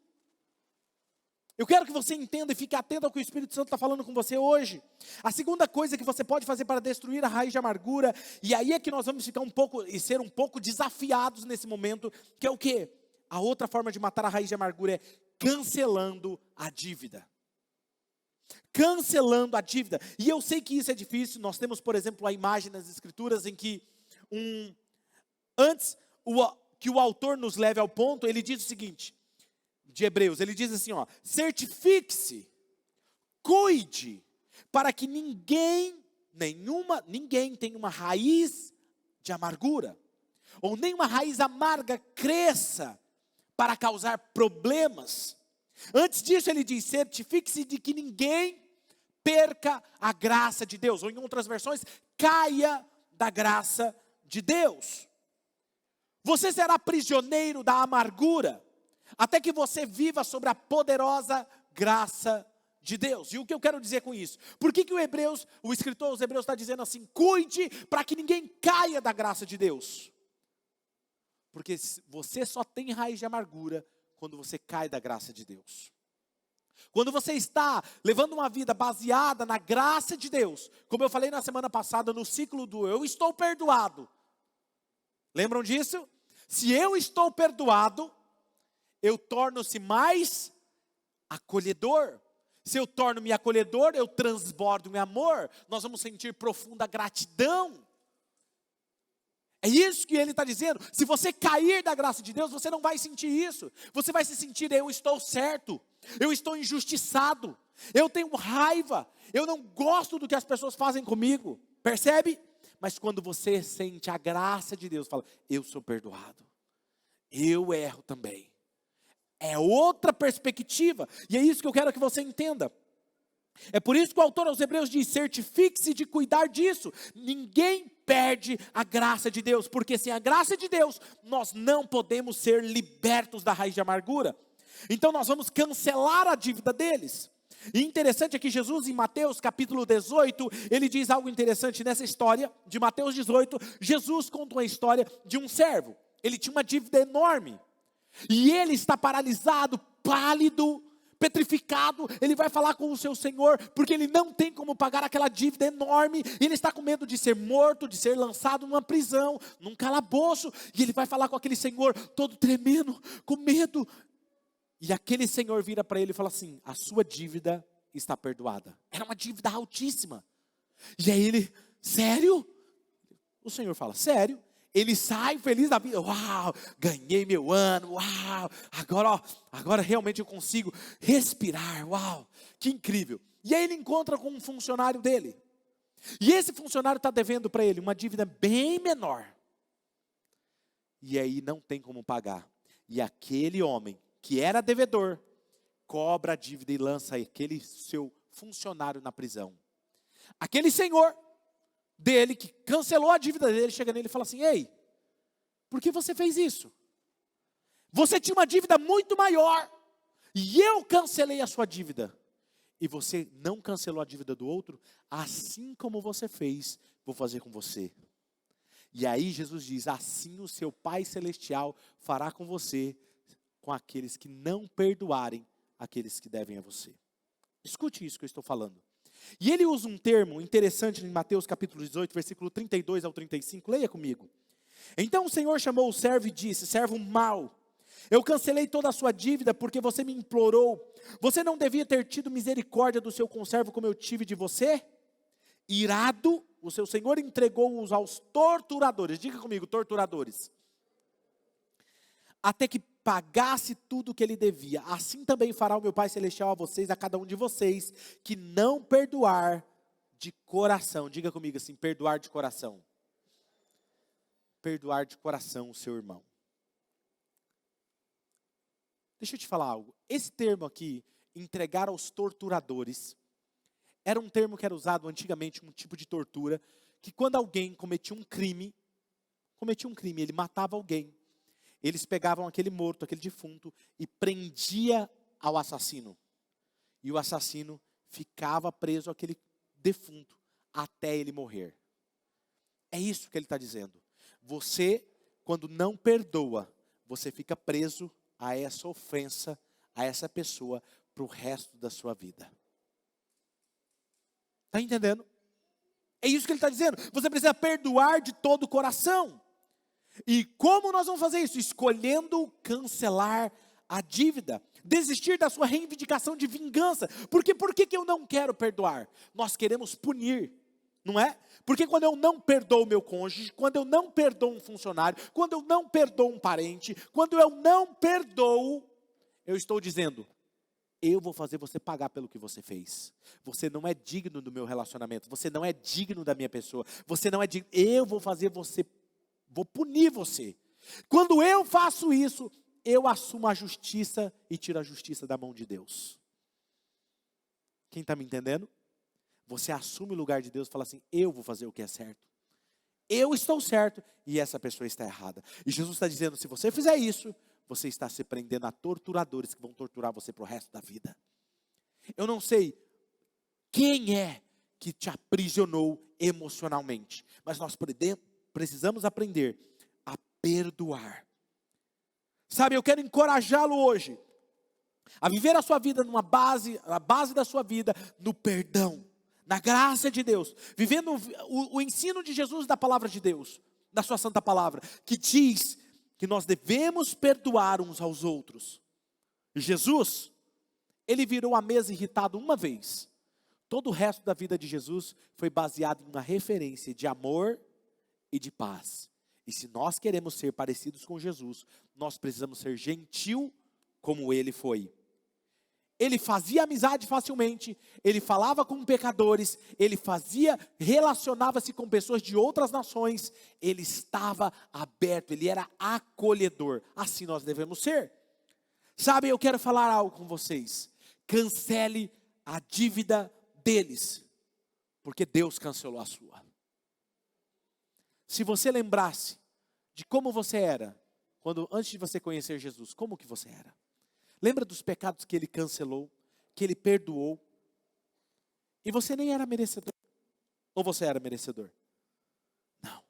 Eu quero que você entenda e fique atento ao que o Espírito Santo está falando com você hoje. A segunda coisa que você pode fazer para destruir a raiz de amargura, e aí é que nós vamos ficar e ser um pouco desafiados nesse momento, que é o quê? A outra forma de matar a raiz de amargura é cancelando a dívida. Cancelando a dívida. E eu sei que isso é difícil. Nós temos, por exemplo, a imagem nas Escrituras em que antes que o autor nos leve ao ponto, ele diz o seguinte, de Hebreus, ele diz assim, certifique-se, cuide, para que ninguém tenha uma raiz de amargura, ou nenhuma raiz amarga cresça para causar problemas. Antes disso ele diz, certifique-se de que ninguém perca a graça de Deus, ou em outras versões, caia da graça de Deus. Você será prisioneiro da amargura, até que você viva sobre a poderosa graça de Deus. E o que eu quero dizer com isso? Por que o escritor aos Hebreus está dizendo assim, cuide para que ninguém caia da graça de Deus? Porque você só tem raiz de amargura quando você cai da graça de Deus. Quando você está levando uma vida baseada na graça de Deus, como eu falei na semana passada no ciclo do eu estou perdoado. Lembram disso? Se eu estou perdoado, eu torno-se mais acolhedor. Se eu torno-me acolhedor, eu transbordo meu amor. Nós vamos sentir profunda gratidão. É isso que ele está dizendo. Se você cair da graça de Deus, você não vai sentir isso. Você vai se sentir, eu estou certo. Eu estou injustiçado. Eu tenho raiva. Eu não gosto do que as pessoas fazem comigo. Percebe? Mas quando você sente a graça de Deus, fala, eu sou perdoado. Eu erro também. É outra perspectiva, e é isso que eu quero que você entenda. É por isso que o autor aos Hebreus diz, certifique-se de cuidar disso. Ninguém perde a graça de Deus, porque sem a graça de Deus, nós não podemos ser libertos da raiz de amargura. Então nós vamos cancelar a dívida deles. E interessante é que Jesus em Mateus capítulo 18, ele diz algo interessante nessa história de Mateus 18, Jesus conta uma história de um servo. Ele tinha uma dívida enorme. E ele está paralisado, pálido, petrificado. Ele vai falar com o seu senhor, porque ele não tem como pagar aquela dívida enorme. E ele está com medo de ser morto, de ser lançado numa prisão, num calabouço. E ele vai falar com aquele senhor, todo tremendo, com medo. E aquele senhor vira para ele e fala assim, a sua dívida está perdoada. Era uma dívida altíssima. E aí ele, sério? O senhor fala, sério? Ele sai feliz da vida, uau, ganhei meu ano, uau, agora realmente eu consigo respirar, uau, que incrível. E aí ele encontra com um funcionário dele, e esse funcionário está devendo para ele uma dívida bem menor, e aí não tem como pagar, e aquele homem que era devedor, cobra a dívida e lança aquele seu funcionário na prisão. Aquele senhor dele, que cancelou a dívida dele, chega nele e fala assim, ei, por que você fez isso? Você tinha uma dívida muito maior, e eu cancelei a sua dívida, e você não cancelou a dívida do outro, assim como você fez, vou fazer com você. E aí Jesus diz, assim o seu Pai Celestial fará com você, com aqueles que não perdoarem aqueles que devem a você. Escute isso que eu estou falando. E ele usa um termo interessante em Mateus capítulo 18, versículo 32 ao 35, leia comigo. Então o Senhor chamou o servo e disse, servo mau, eu cancelei toda a sua dívida porque você me implorou. Você não devia ter tido misericórdia do seu conservo como eu tive de você? Irado, o seu senhor entregou-os aos torturadores. Diga comigo, torturadores. Até que pagasse tudo o que ele devia. Assim também fará o meu Pai Celestial a vocês, a cada um de vocês, que não perdoar de coração. Diga comigo assim, perdoar de coração. Perdoar de coração o seu irmão. Deixa eu te falar algo. Esse termo aqui, entregar aos torturadores, era um termo que era usado antigamente, um tipo de tortura, que quando alguém cometia um crime, ele matava alguém, eles pegavam aquele morto, aquele defunto, e prendia ao assassino. E o assassino ficava preso àquele defunto até ele morrer. É isso que ele está dizendo. Você, quando não perdoa, você fica preso a essa ofensa, a essa pessoa, para o resto da sua vida. Está entendendo? É isso que ele está dizendo. Você precisa perdoar de todo o coração. E como nós vamos fazer isso? Escolhendo cancelar a dívida. Desistir da sua reivindicação de vingança. Porque por que eu não quero perdoar? Nós queremos punir, não é? Porque quando eu não perdoo meu cônjuge, quando eu não perdoo um funcionário, quando eu não perdoo um parente, quando eu não perdoo, eu estou dizendo, eu vou fazer você pagar pelo que você fez. Você não é digno do meu relacionamento, você não é digno da minha pessoa, você não é digno, eu vou fazer você, vou punir você. Quando eu faço isso, eu assumo a justiça e tiro a justiça da mão de Deus. Quem está me entendendo? Você assume o lugar de Deus e fala assim, eu vou fazer o que é certo. Eu estou certo e essa pessoa está errada. E Jesus está dizendo, se você fizer isso, você está se prendendo a torturadores que vão torturar você para o resto da vida. Eu não sei quem é que te aprisionou emocionalmente, mas nós precisamos aprender a perdoar. Sabe, eu quero encorajá-lo hoje a viver a sua vida numa base, a base da sua vida, no perdão, na graça de Deus, vivendo o ensino de Jesus da palavra de Deus, da sua santa palavra, que diz que nós devemos perdoar uns aos outros. Jesus, ele virou a mesa irritado uma vez. Todo o resto da vida de Jesus foi baseado em uma referência de amor e de paz. E se nós queremos ser parecidos com Jesus, nós precisamos ser gentil como ele foi. Ele fazia amizade facilmente, ele falava com pecadores, ele relacionava-se com pessoas de outras nações, ele estava aberto, ele era acolhedor. Assim nós devemos ser. Sabe, eu quero falar algo com vocês. Cancele a dívida deles, porque Deus cancelou a sua. Se você lembrasse de como você era, antes de você conhecer Jesus, como que você era? Lembra dos pecados que ele cancelou, que ele perdoou? E você nem era merecedor. Ou você era merecedor? Não.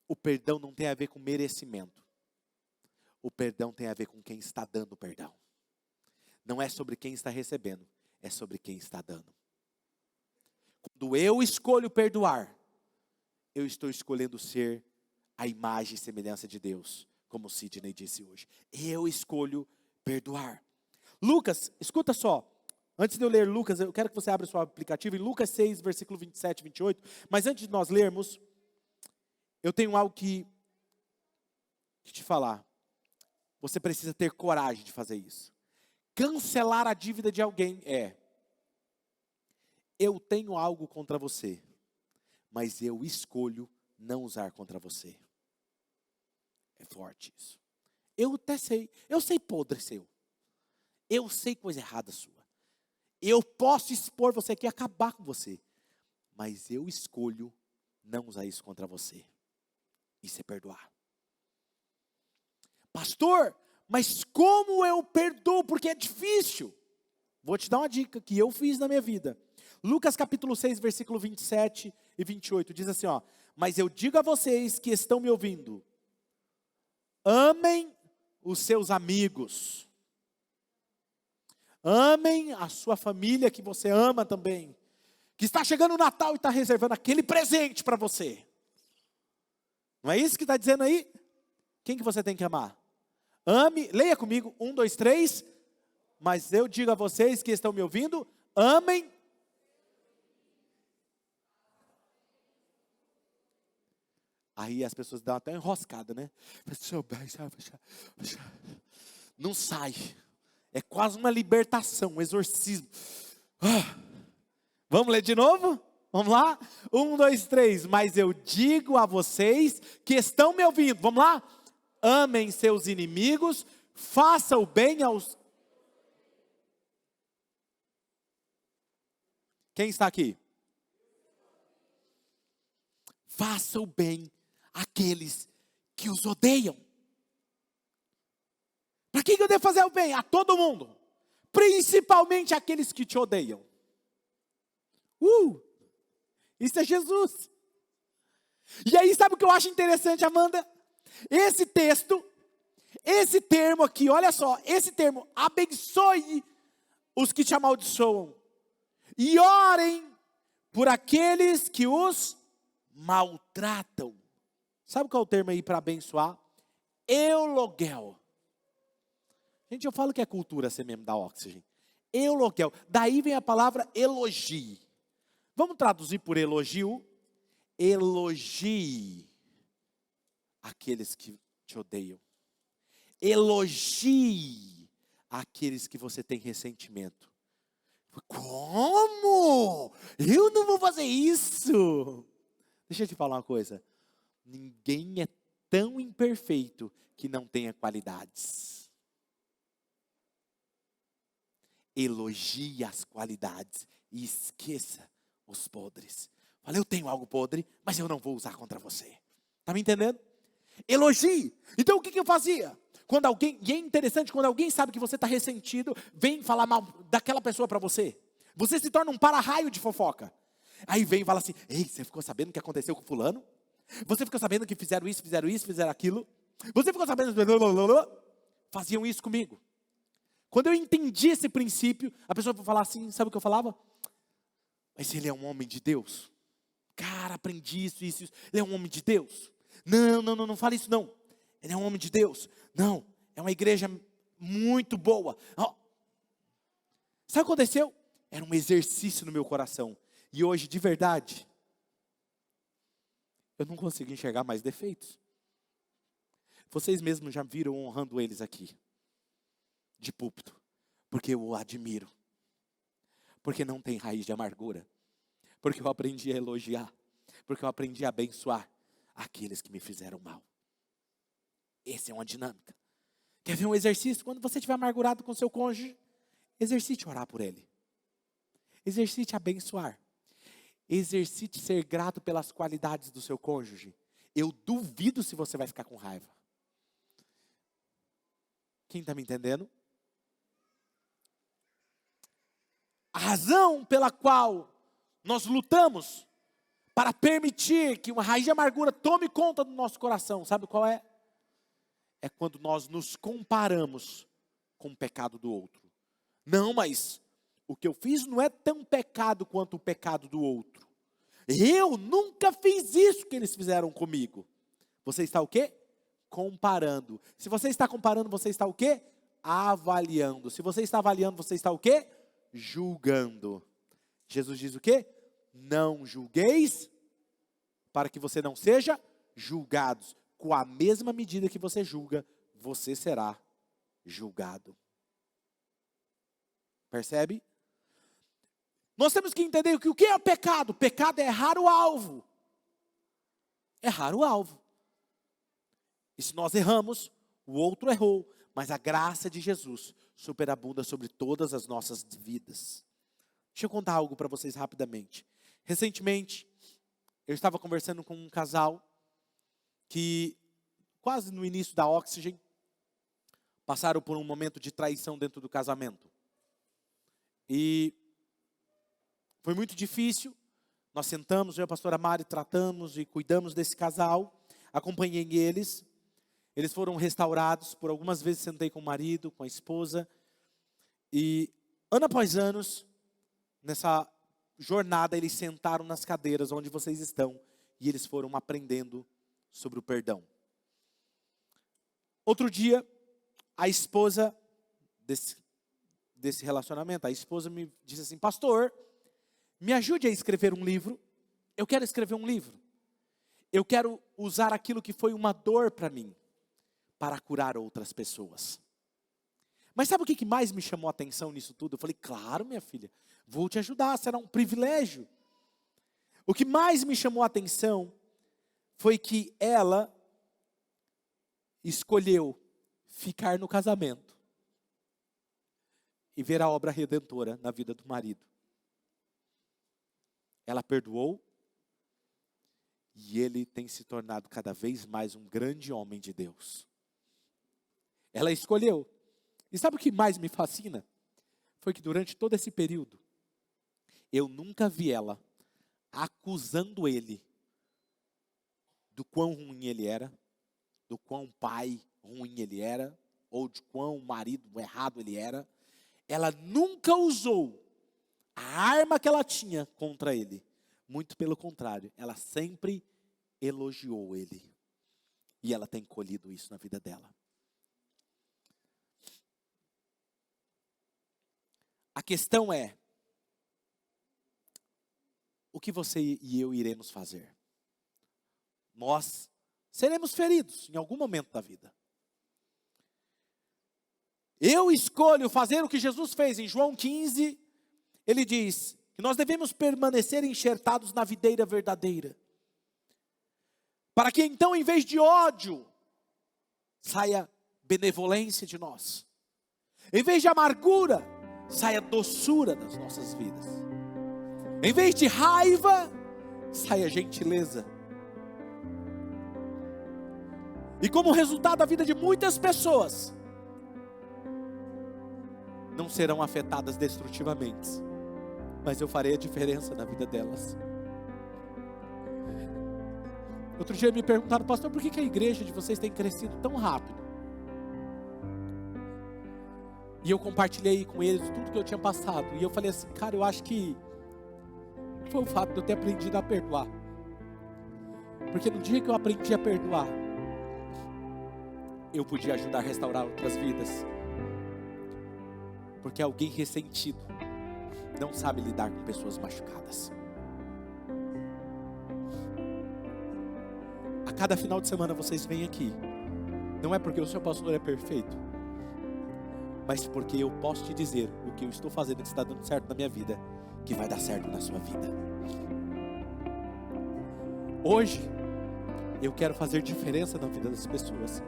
O perdão não tem a ver com merecimento. O perdão tem a ver com quem está dando o perdão. Não é sobre quem está recebendo, é sobre quem está dando. Quando eu escolho perdoar, eu estou escolhendo ser a imagem e semelhança de Deus, como Sidney disse hoje. Eu escolho perdoar. Lucas, escuta só. Antes de eu ler Lucas, eu quero que você abra o seu aplicativo em Lucas 6, versículo 27 e 28. Mas antes de nós lermos, eu tenho algo que te falar. Você precisa ter coragem de fazer isso. Cancelar a dívida de alguém eu tenho algo contra você, mas eu escolho não usar contra você. É forte isso. Eu sei podre seu. Eu sei coisa errada sua. Eu posso expor você aqui e acabar com você. Mas eu escolho não usar isso contra você. Isso é perdoar. Pastor, mas como eu perdoo? Porque é difícil. Vou te dar uma dica que eu fiz na minha vida. Lucas capítulo 6, versículo 27 e 28. Diz assim, mas eu digo a vocês que estão me ouvindo. Amem os seus amigos. Amem a sua família que você ama também. Que está chegando o Natal e está reservando aquele presente para você. Não é isso que está dizendo aí? Quem que você tem que amar? Ame, leia comigo, 1, 2, 3. Mas eu digo a vocês que estão me ouvindo, amem. Aí as pessoas dão até uma enroscada, né? Não sai. É quase uma libertação, um exorcismo. Vamos ler de novo? Vamos lá? 1, 2, 3. Mas eu digo a vocês que estão me ouvindo. Vamos lá? Amem seus inimigos, faça o bem aos... Quem está aqui? Faça o bem àqueles que os odeiam. Para que eu devo fazer o bem? A todo mundo. Principalmente aqueles que te odeiam. Isso é Jesus. E aí, sabe o que eu acho interessante, Amanda? Esse texto, esse termo aqui, olha só, esse termo, abençoe os que te amaldiçoam. E orem por aqueles que os maltratam. Sabe qual é o termo aí para abençoar? Eulogel. Gente, eu falo que é cultura ser mesmo da Oxygen. Eulogel. Daí vem a palavra elogie. Vamos traduzir por elogio? Elogie aqueles que te odeiam. Elogie aqueles que você tem ressentimento. Como? Eu não vou fazer isso. Deixa eu te falar uma coisa. Ninguém é tão imperfeito que não tenha qualidades. Elogie as qualidades e esqueça os podres. Fala, eu tenho algo podre, mas eu não vou usar contra você. Está me entendendo? Elogie. Então o que eu fazia? Quando alguém, e é interessante, quando alguém sabe que você está ressentido, vem falar mal daquela pessoa para você. Você se torna um para-raio de fofoca. Aí vem e fala assim, ei, você ficou sabendo o que aconteceu com fulano? Você ficou sabendo que fizeram isso, fizeram aquilo? Você ficou sabendo... Faziam isso comigo. Quando eu entendi esse princípio, a pessoa vai falar assim, sabe o que eu falava? Mas ele é um homem de Deus. Cara, aprendi isso. Ele é um homem de Deus. Não fala isso não. Ele é um homem de Deus. Não, é uma igreja muito boa. Sabe o que aconteceu? Era um exercício no meu coração. E hoje, de verdade, eu não consigo enxergar mais defeitos. Vocês mesmos já viram honrando eles aqui, de púlpito, porque eu o admiro. Porque não tem raiz de amargura. Porque eu aprendi a elogiar. Porque eu aprendi a abençoar aqueles que me fizeram mal. Essa é uma dinâmica. Quer ver um exercício? Quando você estiver amargurado com seu cônjuge, exercite orar por ele. Exercite abençoar. Exercite ser grato pelas qualidades do seu cônjuge. Eu duvido se você vai ficar com raiva. Quem está me entendendo? A razão pela qual nós lutamos para permitir que uma raiz de amargura tome conta do nosso coração, sabe qual é? É quando nós nos comparamos com o pecado do outro. Não, mas o que eu fiz não é tão pecado quanto o pecado do outro. Eu nunca fiz isso que eles fizeram comigo. Você está o quê? Comparando. Se você está comparando, você está o quê? Avaliando. Se você está avaliando, você está o quê? Julgando. Jesus diz o quê? Não julgueis, para que você não seja julgados. Com a mesma medida que você julga, você será julgado. Percebe? Nós temos que entender que o que é o pecado? Pecado é errar o alvo. Errar o alvo. E se nós erramos, o outro errou. Mas a graça de Jesus superabunda sobre todas as nossas vidas. Deixa eu contar algo para vocês rapidamente. Recentemente, eu estava conversando com um casal que, quase no início da Oxygen, passaram por um momento de traição dentro do casamento. E foi muito difícil. Nós sentamos, eu e a pastora Mari, tratamos e cuidamos desse casal. Acompanhei eles. Eles foram restaurados. Por algumas vezes sentei com o marido, com a esposa. E ano após ano, nessa jornada, eles sentaram nas cadeiras onde vocês estão. E eles foram aprendendo sobre o perdão. Outro dia, a esposa desse relacionamento, a esposa me disse assim, pastor, me ajude a escrever um livro. Eu quero escrever um livro. eu quero usar aquilo que foi uma dor para mim, para curar outras pessoas. Mas sabe o que mais me chamou a atenção nisso tudo? Eu falei, claro, minha filha, vou te ajudar, será um privilégio. O que mais me chamou a atenção foi que ela escolheu ficar no casamento e ver a obra redentora na vida do marido. Ela perdoou e ele tem se tornado cada vez mais um grande homem de Deus. Ela escolheu. E sabe o que mais me fascina? Foi que durante todo esse período, eu nunca vi ela acusando ele do quão ruim ele era, do quão pai ruim ele era, ou de quão marido errado ele era. Ela nunca usou a arma que ela tinha contra ele. Muito pelo contrário, ela sempre elogiou ele. E ela tem colhido isso na vida dela. A questão é, o que você e eu iremos fazer? Nós seremos feridos em algum momento da vida. Eu escolho fazer o que Jesus fez em João 15. Ele diz que nós devemos permanecer enxertados na videira verdadeira. Para que então, em vez de ódio, saia benevolência de nós. Em vez de amargura, saia doçura das nossas vidas. Em vez de raiva, saia gentileza. E como resultado, a vida de muitas pessoas não serão afetadas destrutivamente, mas eu farei a diferença na vida delas. Outro dia me perguntaram, pastor, por que a igreja de vocês tem crescido tão rápido? E eu compartilhei com eles tudo que eu tinha passado. E eu falei assim, cara, eu acho que foi o fato de eu ter aprendido a perdoar. Porque no dia que eu aprendi a perdoar, eu podia ajudar a restaurar outras vidas. Porque alguém ressentido não sabe lidar com pessoas machucadas. A cada final de semana vocês vêm aqui. Não é porque o seu pastor é perfeito, mas porque eu posso te dizer o que eu estou fazendo que está dando certo na minha vida, que vai dar certo na sua vida. Hoje, eu quero fazer diferença na vida das pessoas.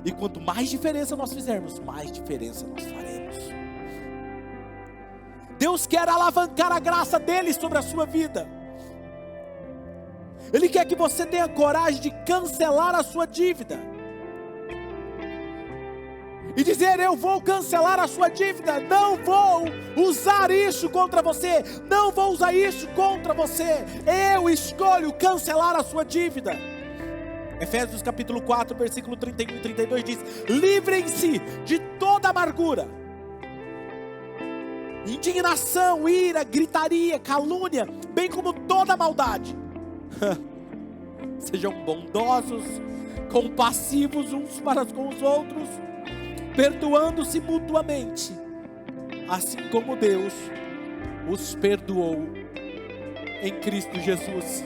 E quanto mais diferença nós fizermos, mais diferença nós faremos. Deus quer alavancar a graça dele sobre a sua vida. Ele quer que você tenha coragem de cancelar a sua dívida. E dizer, eu vou cancelar a sua dívida. Não vou usar isso contra você. Não vou usar isso contra você. Eu escolho cancelar a sua dívida. Efésios capítulo 4, versículo 31 e 32 diz, livrem-se de toda amargura, indignação, ira, gritaria, calúnia, bem como toda maldade. Sejam bondosos, compassivos uns para com os outros, perdoando-se mutuamente, assim como Deus os perdoou em Cristo Jesus.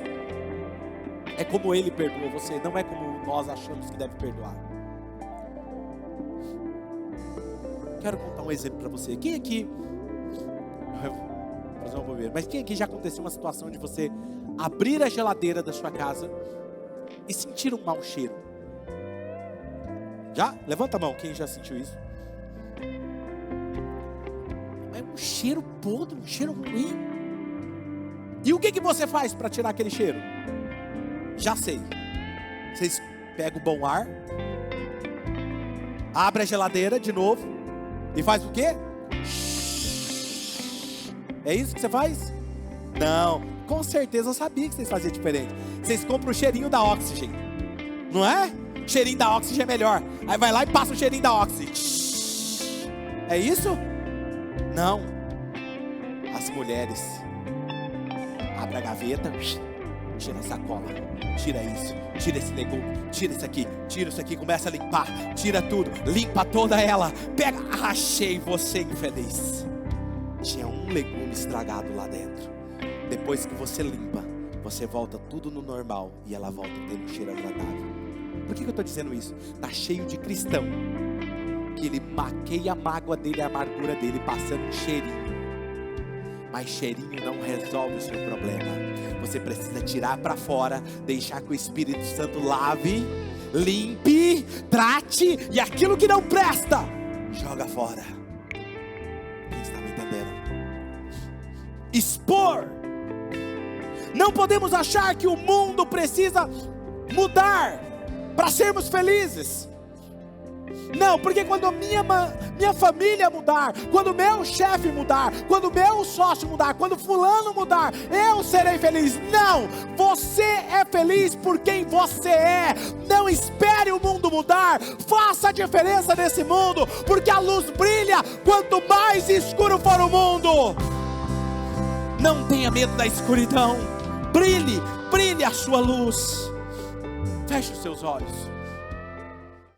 É como Ele perdoa você, não é como nós achamos que deve perdoar. Quero contar um exemplo para você. Quem aqui, vou fazer uma bobeira, mas quem aqui já aconteceu uma situação de você abrir a geladeira da sua casa e sentir um mau cheiro? Já? Levanta a mão, quem já sentiu isso? É um cheiro podre, um cheiro ruim. E o que você faz para tirar aquele cheiro? Já sei. Vocês pegam o bom ar, abre a geladeira de novo e faz o quê? É isso que você faz? Não, com certeza eu sabia que vocês faziam diferente. Vocês compram o cheirinho da Oxygen, não é? O cheirinho da Oxygen é melhor. Aí vai lá e passa o cheirinho da Oxygen. É isso? Não. As mulheres abrem a gaveta, tira a sacola, tira isso, tira esse legume, tira isso aqui, começa a limpar, tira tudo, limpa toda ela, pega, achei você infeliz. Tinha um legume estragado lá dentro. Depois que você limpa, você volta tudo no normal e ela volta a ter um cheiro agradável. Por que eu estou dizendo isso? Está cheio de cristão que ele maqueia a mágoa dele, a amargura dele, passando um cheirinho. Mas cheirinho não resolve o seu problema. Você precisa tirar para fora, deixar que o Espírito Santo lave, limpe, trate, e aquilo que não presta, joga fora. Quem está me entendendo? Expor. Não podemos achar que o mundo precisa mudar para sermos felizes. Não, porque quando minha família mudar, quando meu chefe mudar, quando meu sócio mudar, quando fulano mudar, eu serei feliz. Não, você é feliz por quem você é. Não espere o mundo mudar, faça a diferença nesse mundo, porque a luz brilha quanto mais escuro for o mundo. Não tenha medo da escuridão, brilhe a sua luz. Feche os seus olhos.